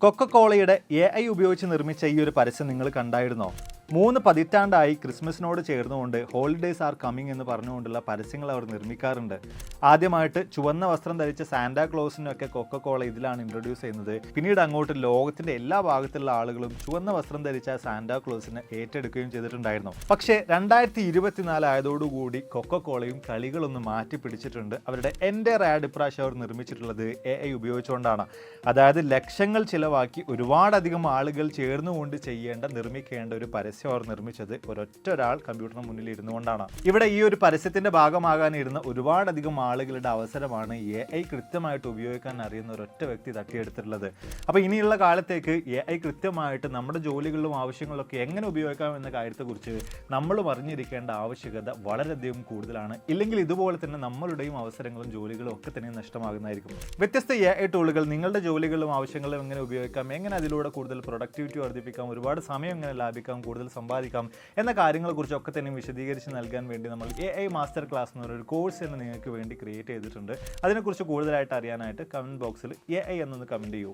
കൊക്കക്കോളയുടെ AI ഉപയോഗിച്ച് നിർമ്മിച്ച ഈ ഒരു പരസ്യം നിങ്ങൾ കണ്ടായിരുന്നോ? 3 പതിറ്റാണ്ടായി ക്രിസ്മസിനോട് ചേർന്നുകൊണ്ട് ഹോളിഡേയ്സ് ആർ കമ്മിങ് എന്ന് പറഞ്ഞുകൊണ്ടുള്ള പരസ്യങ്ങൾ അവർ നിർമ്മിക്കാറുണ്ട്. ആദ്യമായിട്ട് ചുവന്ന വസ്ത്രം ധരിച്ച സാന്റാ ക്ലോസിനൊക്കെ കൊക്കക്കോള ഇതിലാണ് ഇൻട്രൊഡ്യൂസ് ചെയ്യുന്നത്. പിന്നീട് അങ്ങോട്ട് ലോകത്തിൻ്റെ എല്ലാ ഭാഗത്തുള്ള ആളുകളും ചുവന്ന വസ്ത്രം ധരിച്ച സാന്റാ ക്ലോസിനെ ഏറ്റെടുക്കുകയും ചെയ്തിട്ടുണ്ടായിരുന്നു. പക്ഷേ 2024 ആയതോടുകൂടി കൊക്കക്കോളയും കളികളൊന്ന് മാറ്റി പിടിച്ചിട്ടുണ്ട്. അവരുടെ എൻ്റെ ആഡ് ഇപ്രാവശ്യം അവർ നിർമ്മിച്ചിട്ടുള്ളത് AI ഉപയോഗിച്ചുകൊണ്ടാണ്. അതായത് ലക്ഷങ്ങൾ ചിലവാക്കി ഒരുപാടധികം ആളുകൾ ചേർന്നുകൊണ്ട് നിർമ്മിക്കേണ്ട ഒരു പരസ്യം അവർ നിർമ്മിച്ചത് ഒരൊറ്റൊരാൾ കമ്പ്യൂട്ടറിന് മുന്നിൽ ഇരുന്നു കൊണ്ടാണ്. ഇവിടെ ഈ ഒരു പരസ്യത്തിന്റെ ഭാഗമാകാനിരുന്ന ഒരുപാടധികം ആളുകളുടെ അവസരമാണ് AI കൃത്യമായിട്ട് ഉപയോഗിക്കാൻ അറിയുന്ന ഒരൊറ്റ വ്യക്തി തട്ടിയെടുത്തിട്ടുള്ളത്. അപ്പോൾ ഇനിയുള്ള കാലത്തേക്ക് AI കൃത്യമായിട്ട് നമ്മുടെ ജോലികളിലും ആവശ്യങ്ങളിലൊക്കെ എങ്ങനെ ഉപയോഗിക്കാം എന്ന കാര്യത്തെക്കുറിച്ച് നമ്മളും അറിഞ്ഞിരിക്കേണ്ട ആവശ്യകത വളരെയധികം കൂടുതലാണ്. ഇല്ലെങ്കിൽ ഇതുപോലെ തന്നെ നമ്മളുടെയും അവസരങ്ങളും ജോലികളും ഒക്കെ തന്നെ നഷ്ടമാകുന്നതായിരിക്കും. വ്യത്യസ്ത AI ടൂളുകൾ നിങ്ങളുടെ ജോലികളിലും ആവശ്യങ്ങളിലും എങ്ങനെ ഉപയോഗിക്കാം, എങ്ങനെ അതിലൂടെ കൂടുതൽ പ്രൊഡക്ടിവിറ്റി വർദ്ധിപ്പിക്കാം, ഒരുപാട് സമയം എങ്ങനെ ലാഭിക്കാം, കൂടുതൽ സമ്പാദിക്കാം എന്ന കാര്യങ്ങളെക്കുറിച്ചൊക്കെ തന്നെ വിശദീകരിച്ച് നൽകാൻ വേണ്ടി നമ്മൾ AI മാസ്റ്റർ ക്ലാസ് എന്ന് പറയുന്ന ഒരു കോഴ്സ് തന്നെ നിങ്ങൾക്ക് വേണ്ടി ക്രിയേറ്റ് ചെയ്തിട്ടുണ്ട്. അതിനെക്കുറിച്ച് കൂടുതലായിട്ട് അറിയാനായിട്ട് കമൻറ്റ് ബോക്സിൽ AI എന്നൊന്ന് കമൻറ്റ് ചെയ്യൂ.